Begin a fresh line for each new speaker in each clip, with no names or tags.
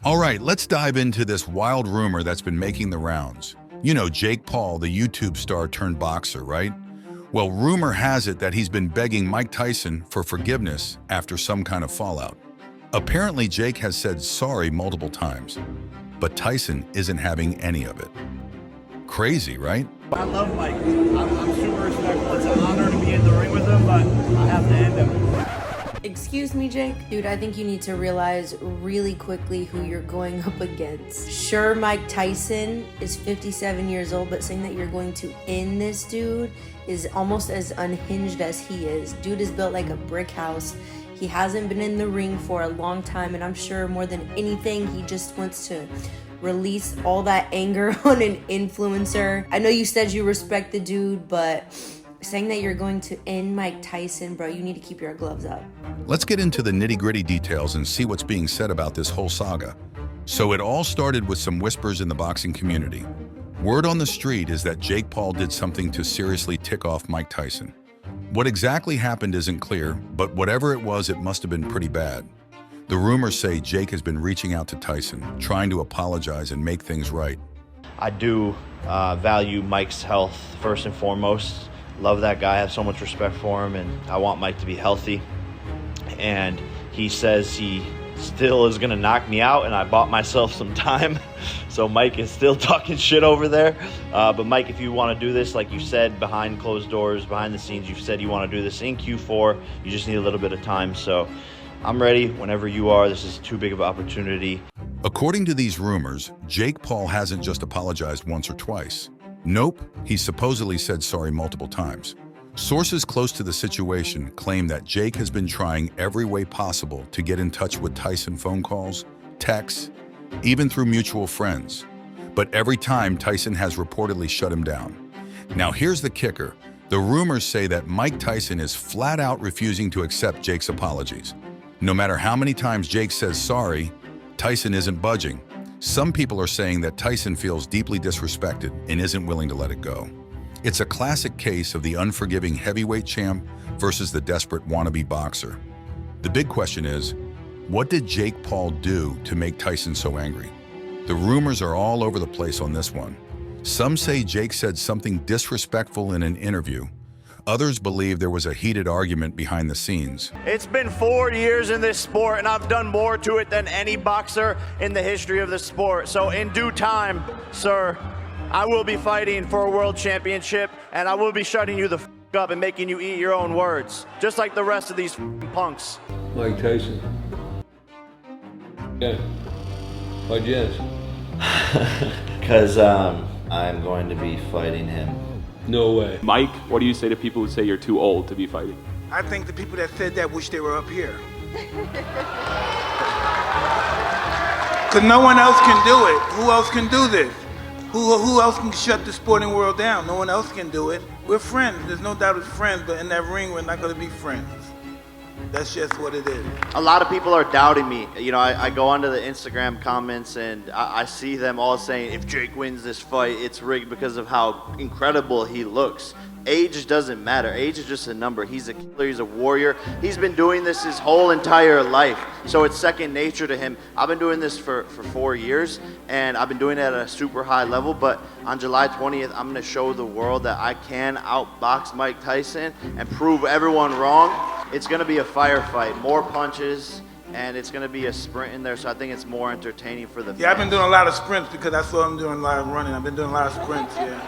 All right, let's dive into this wild rumor that's been making the rounds. You know Jake Paul, the YouTube star turned boxer, right? Well, rumor has it that he's been begging Mike Tyson for forgiveness after some kind of fallout. Apparently, Jake has said sorry multiple times, but Tyson isn't having any of it. Crazy, right?
I love Mike. I'm super respectful. It's an honor to be in the ring with him, but I have to end him.
Excuse me, Jake? Dude, I think you need to realize really quickly who you're going up against. Sure, Mike Tyson is 57 years old, but saying that you're going to end this dude is almost as unhinged as he is. Dude is built like a brick house. He hasn't been in the ring for a long time, and I'm sure more than anything, he just wants to release all that anger on an influencer. I know you said you respect the dude, but saying that you're going to end Mike Tyson, bro, you need to keep your gloves up.
Let's get into the nitty-gritty details and see what's being said about this whole saga. So it all started with some whispers in the boxing community. Word on the street is that Jake Paul did something to seriously tick off Mike Tyson. What exactly happened isn't clear, but whatever it was, it must have been pretty bad. The rumors say Jake has been reaching out to Tyson, trying to apologize and make things right.
I do value Mike's health first and foremost. Love that guy, I have so much respect for him, and I want Mike to be healthy. And he says he still is gonna knock me out, and I bought myself some time. So Mike is still talking shit over there. But Mike, if you wanna do this, like you said, behind closed doors, behind the scenes, you've said you wanna do this in Q4, you just need a little bit of time. So I'm ready whenever you are. This is too big of an opportunity.
According to these rumors, Jake Paul hasn't just apologized once or twice. Nope, he supposedly said sorry multiple times. Sources close to the situation claim that Jake has been trying every way possible to get in touch with Tyson, phone calls, texts, even through mutual friends. But every time, Tyson has reportedly shut him down. Now here's the kicker. The rumors say that Mike Tyson is flat out refusing to accept Jake's apologies. No matter how many times Jake says sorry, Tyson isn't budging. Some people are saying that Tyson feels deeply disrespected and isn't willing to let it go. It's a classic case of the unforgiving heavyweight champ versus the desperate wannabe boxer. The big question is, what did Jake Paul do to make Tyson so angry? The rumors are all over the place on this one. Some say Jake said something disrespectful in an interview. Others believe there was a heated argument behind the scenes.
It's been 4 years in this sport, and I've done more to it than any boxer in the history of the sport. So in due time, sir, I will be fighting for a world championship, and I will be shutting you the f up and making you eat your own words, just like the rest of these punks.
Mike Tyson. Yeah. Why'd you ask?
Because I'm going to be fighting him.
No way.
Mike, what do you say to people who say you're too old to be fighting?
I think the people that said that wish they were up here. Because no one else can do it. Who else can do this? Who else can shut the sporting world down? No one else can do it. We're friends. There's no doubt it's friends, but in that ring, we're not going to be friends. That's just what it is.
A lot of people are doubting me. You know, I go onto the Instagram comments and I see them all saying, if Jake wins this fight, it's rigged because of how incredible he looks. Age doesn't matter. Age is just a number. He's a killer, he's a warrior. He's been doing this his whole entire life. So it's second nature to him. I've been doing this for 4 years, and I've been doing it at a super high level, but on July 20th, I'm gonna show the world that I can outbox Mike Tyson and prove everyone wrong. It's gonna be a firefight, more punches, and it's gonna be a sprint in there, so I think it's more entertaining for the fans.
Yeah, I've been doing a lot of sprints because I saw him doing a lot of running. I've been doing a lot of sprints, yeah.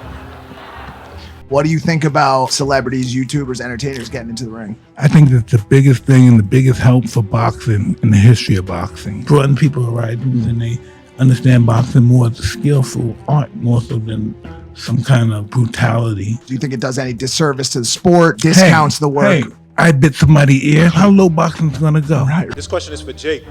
What do you think about celebrities, YouTubers, entertainers getting into the ring?
I think that's the biggest thing and the biggest help for boxing in the history of boxing. Brought people horizons and they understand boxing more as a skillful art more so than some kind of brutality.
Do you think it does any disservice to the sport, discounts the work?
Hey, I bit somebody's ear. How low boxing's gonna go?
Right.
This question is for Jake.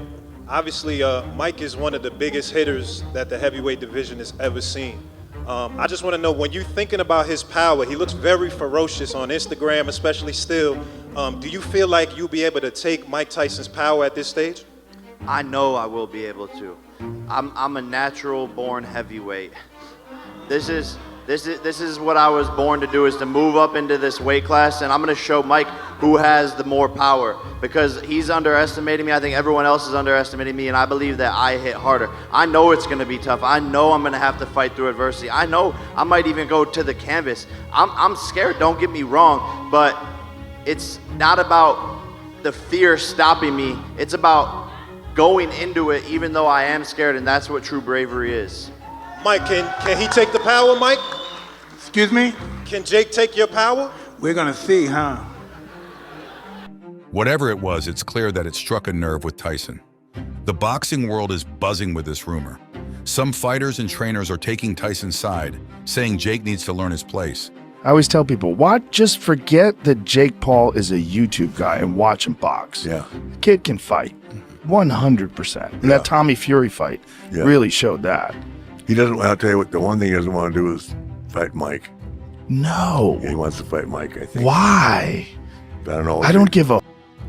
Obviously, Mike is one of the biggest hitters that the heavyweight division has ever seen. I just want to know, when you're thinking about his power, he looks very ferocious on Instagram, especially still. Do you feel like you'll be able to take Mike Tyson's power at this stage?
I know I will be able to. I'm a natural born heavyweight. This is This is what I was born to do, is to move up into this weight class, and I'm going to show Mike who has the more power, because he's underestimating me. I think everyone else is underestimating me, and I believe that I hit harder. I know it's going to be tough. I know I'm going to have to fight through adversity. I know I might even go to the canvas. I'm scared, don't get me wrong, but it's not about the fear stopping me. It's about going into it even though I am scared, and that's what true bravery is.
Mike, can he take the power, Mike?
Excuse me?
Can Jake take your power?
We're gonna see, huh?
Whatever it was, it's clear that it struck a nerve with Tyson. The boxing world is buzzing with this rumor. Some fighters and trainers are taking Tyson's side, saying Jake needs to learn his place.
I always tell people, just forget that Jake Paul is a YouTube guy and watch him box.
Yeah.
The kid can fight, 100%. And that Tommy Fury fight really showed that.
He doesn't, I'll tell you what, the one thing he doesn't want to do is fight Mike.
No.
Yeah, he wants to fight Mike, I think.
Why?
I don't know.
I don't give a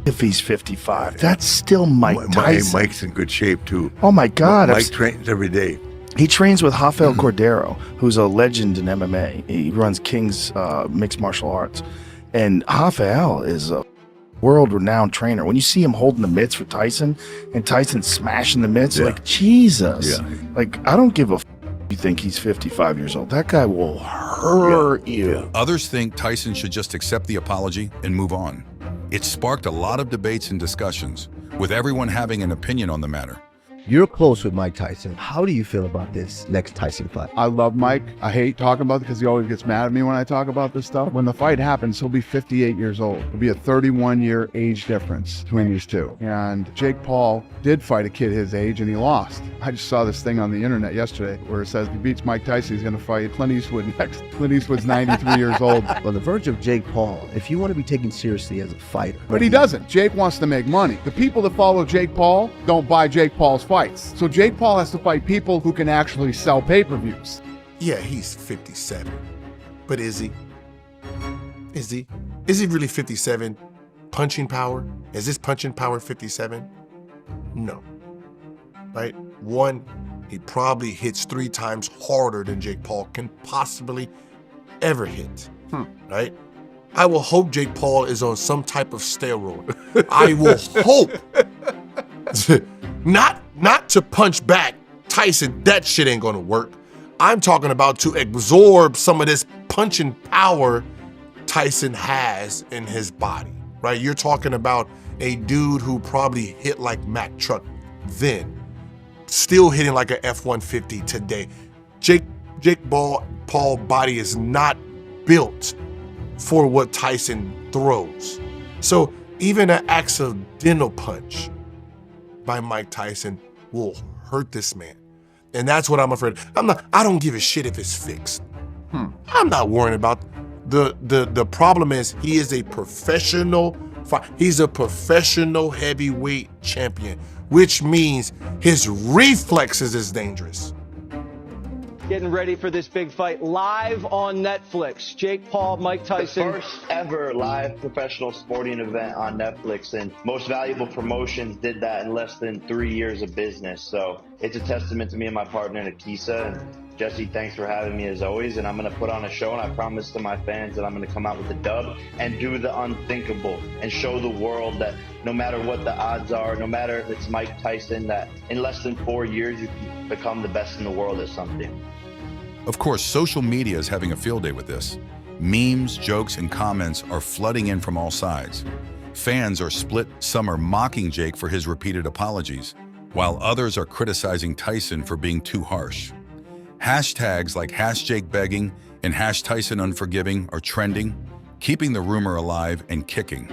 if he's 55. That's still Mike Tyson.
Mike's in good shape, too.
Oh, my God.
Mike trains every day.
He trains with Rafael Cordero, who's a legend in MMA. He runs King's Mixed Martial Arts. And Rafael is a world-renowned trainer. When you see him holding the mitts for Tyson, and Tyson smashing the mitts, like, Jesus.
Yeah.
Like, I don't give a you think he's 55 years old. That guy will hurt you.
Others think Tyson should just accept the apology and move on. It sparked a lot of debates and discussions, with everyone having an opinion on the matter.
You're close with Mike Tyson. How do you feel about this next Tyson fight?
I love Mike. I hate talking about it because he always gets mad at me when I talk about this stuff. When the fight happens, he'll be 58 years old. It'll be a 31-year age difference between these two. And Jake Paul did fight a kid his age and he lost. I just saw this thing on the internet yesterday where it says if he beats Mike Tyson, he's going to fight Clint Eastwood next. Clint Eastwood's 93 years old.
On the verge of Jake Paul, if you want to be taken seriously as a fighter.
But he doesn't. Jake wants to make money. The people that follow Jake Paul don't buy Jake Paul's fights. So Jake Paul has to fight people who can actually sell pay-per-views.
Yeah, he's 57. But is he? Is he? Is he really 57? Punching power? Is this punching power 57? No. Right? One, he probably hits 3 times harder than Jake Paul can possibly ever hit. Right? I will hope Jake Paul is on some type of steroid. I will hope. Not to punch back Tyson, that shit ain't gonna work. I'm talking about to absorb some of this punching power Tyson has in his body, right? You're talking about a dude who probably hit like Mack Truck then, still hitting like a F-150 today. Jake Paul body is not built for what Tyson throws. So even an accidental punch by Mike Tyson will hurt this man. And that's what I'm afraid of. I don't give a shit if it's fixed. I'm not worrying about the problem is he is a professional he's a professional heavyweight champion, which means his reflexes is dangerous.
Getting ready for this big fight live on Netflix. Jake Paul, Mike Tyson.
The first ever live professional sporting event on Netflix, and Most Valuable Promotions did that in less than 3 years of business. So it's a testament to me and my partner, Nakisa. And Jesse, thanks for having me as always. And I'm going to put on a show, and I promise to my fans that I'm going to come out with a dub and do the unthinkable and show the world that no matter what the odds are, no matter if it's Mike Tyson, that in less than 4 years you can become the best in the world at something.
Of course, social media is having a field day with this. Memes, jokes, and comments are flooding in from all sides. Fans are split. Some are mocking Jake for his repeated apologies, while others are criticizing Tyson for being too harsh. Hashtags like #JakeBegging and #TysonUnforgiving are trending, keeping the rumor alive and kicking.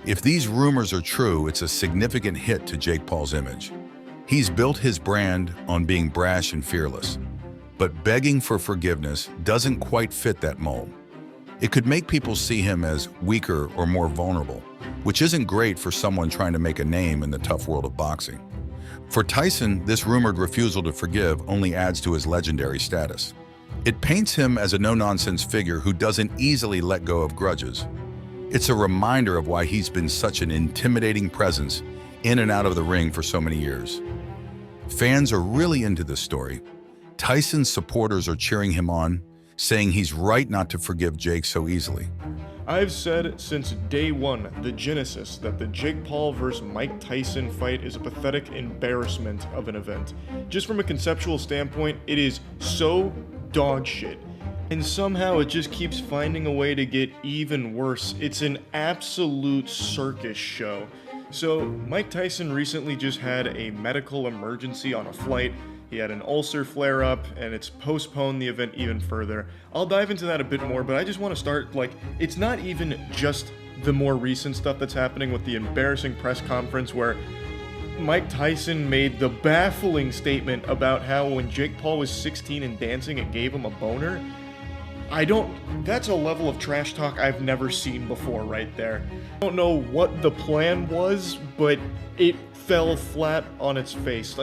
If these rumors are true, it's a significant hit to Jake Paul's image. He's built his brand on being brash and fearless. But begging for forgiveness doesn't quite fit that mold. It could make people see him as weaker or more vulnerable, which isn't great for someone trying to make a name in the tough world of boxing. For Tyson, this rumored refusal to forgive only adds to his legendary status. It paints him as a no-nonsense figure who doesn't easily let go of grudges. It's a reminder of why he's been such an intimidating presence in and out of the ring for so many years. Fans are really into this story. Tyson's supporters are cheering him on, saying he's right not to forgive Jake so easily.
I've said since day one, the genesis, that the Jake Paul vs. Mike Tyson fight is a pathetic embarrassment of an event. Just from a conceptual standpoint, it is so dog shit. And somehow it just keeps finding a way to get even worse. It's an absolute circus show. So, Mike Tyson recently just had a medical emergency on a flight. He had an ulcer flare-up, and it's postponed the event even further. I'll dive into that a bit more, but I just want to start, it's not even just the more recent stuff that's happening with the embarrassing press conference where Mike Tyson made the baffling statement about how when Jake Paul was 16 and dancing, it gave him a boner. That's a level of trash talk I've never seen before right there. I don't know what the plan was, but it fell flat on its face.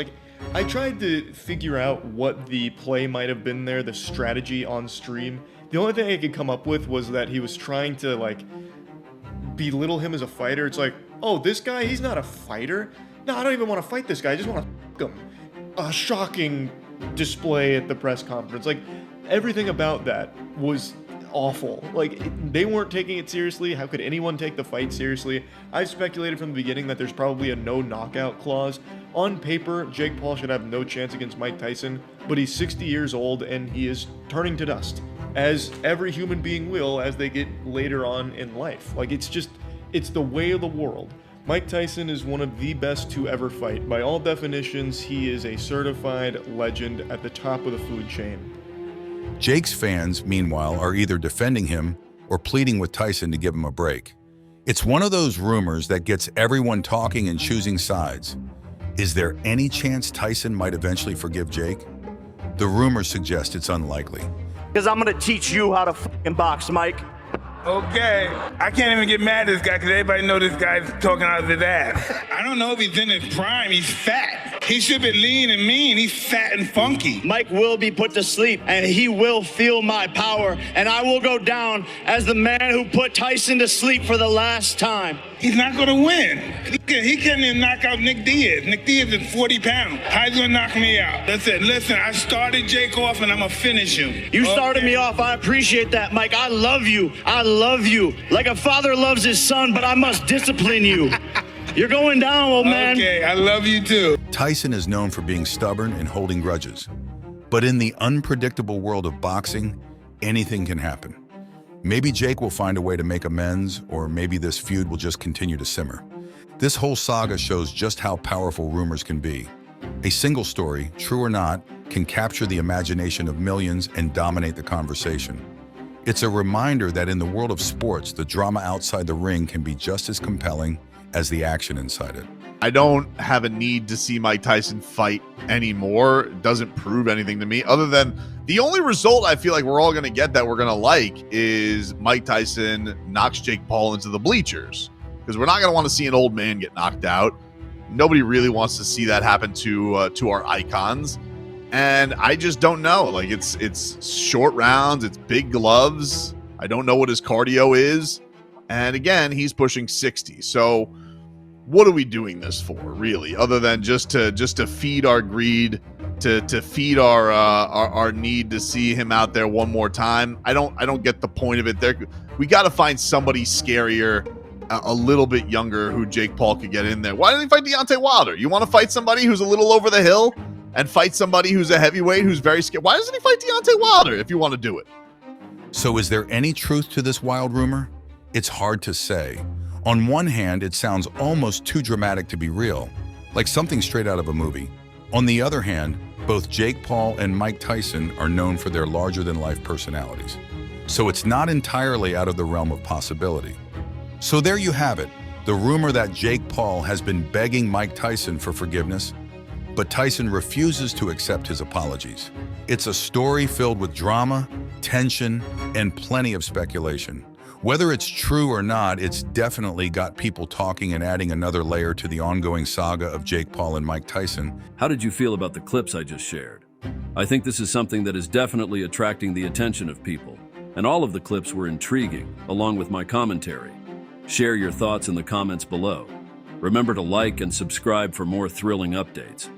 I tried to figure out what the play might have been there, the strategy on stream. The only thing I could come up with was that he was trying to, belittle him as a fighter. It's oh, this guy, he's not a fighter. No, I don't even want to fight this guy. I just want to f*** him. A shocking display at the press conference. Everything about that was awful. They weren't taking it seriously. How could anyone take the fight seriously? I speculated from the beginning that there's probably a no knockout clause. On paper, Jake Paul should have no chance against Mike Tyson, but he's 60 years old and he is turning to dust, as every human being will as they get later on in life. It's the way of the world. Mike Tyson is one of the best to ever fight. By all definitions, he is a certified legend at the top of the food chain.
Jake's fans, meanwhile, are either defending him or pleading with Tyson to give him a break. It's one of those rumors that gets everyone talking and choosing sides. Is there any chance Tyson might eventually forgive Jake? The rumors suggest it's unlikely.
Because I'm going to teach you how to fucking box, Mike.
Okay, I can't even get mad at this guy because everybody know this guy's talking out of his ass. I don't know if he's in his prime. He's fat. He should be lean and mean. He's fat and funky.
Mike will be put to sleep, and he will feel my power, and I will go down as the man who put Tyson to sleep for the last time.
He's not going to win. He can't even knock out Nick Diaz. Nick Diaz is 40 pounds. How's he going to knock me out? Listen, I started Jake off, and I'm going to finish him.
You started me off. I appreciate that, Mike. I love you. I love you. Like a father loves his son, but I must discipline you. You're going down, old man.
Okay, I love you too.
Tyson is known for being stubborn and holding grudges. But in the unpredictable world of boxing, anything can happen. Maybe Jake will find a way to make amends, or maybe this feud will just continue to simmer. This whole saga shows just how powerful rumors can be. A single story, true or not, can capture the imagination of millions and dominate the conversation. It's a reminder that in the world of sports, the drama outside the ring can be just as compelling as the action inside it.
I don't have a need to see Mike Tyson fight anymore. It doesn't prove anything to me, other than the only result I feel like we're all going to get that we're going to like is Mike Tyson knocks Jake Paul into the bleachers, because we're not going to want to see an old man get knocked out. Nobody really wants to see that happen to our icons. And I just don't know. It's short rounds, it's big gloves. I don't know what his cardio is. And again, he's pushing 60. So what are we doing this for, really? Other than just to feed our greed, to feed our need to see him out there one more time. I don't get the point of it. We got to find somebody scarier, a little bit younger, who Jake Paul could get in there. Why didn't he fight Deontay Wilder? You want to fight somebody who's a little over the hill and fight somebody who's a heavyweight who's very scared? Why doesn't he fight Deontay Wilder if you want to do it?
So is there any truth to this wild rumor? It's hard to say. On one hand, it sounds almost too dramatic to be real, like something straight out of a movie. On the other hand, both Jake Paul and Mike Tyson are known for their larger-than-life personalities. So it's not entirely out of the realm of possibility. So there you have it, the rumor that Jake Paul has been begging Mike Tyson for forgiveness, but Tyson refuses to accept his apologies. It's a story filled with drama, tension, and plenty of speculation. Whether it's true or not, it's definitely got people talking and adding another layer to the ongoing saga of Jake Paul and Mike Tyson.
How did you feel about the clips I just shared? I think this is something that is definitely attracting the attention of people, and all of the clips were intriguing, along with my commentary. Share your thoughts in the comments below. Remember to like and subscribe for more thrilling updates.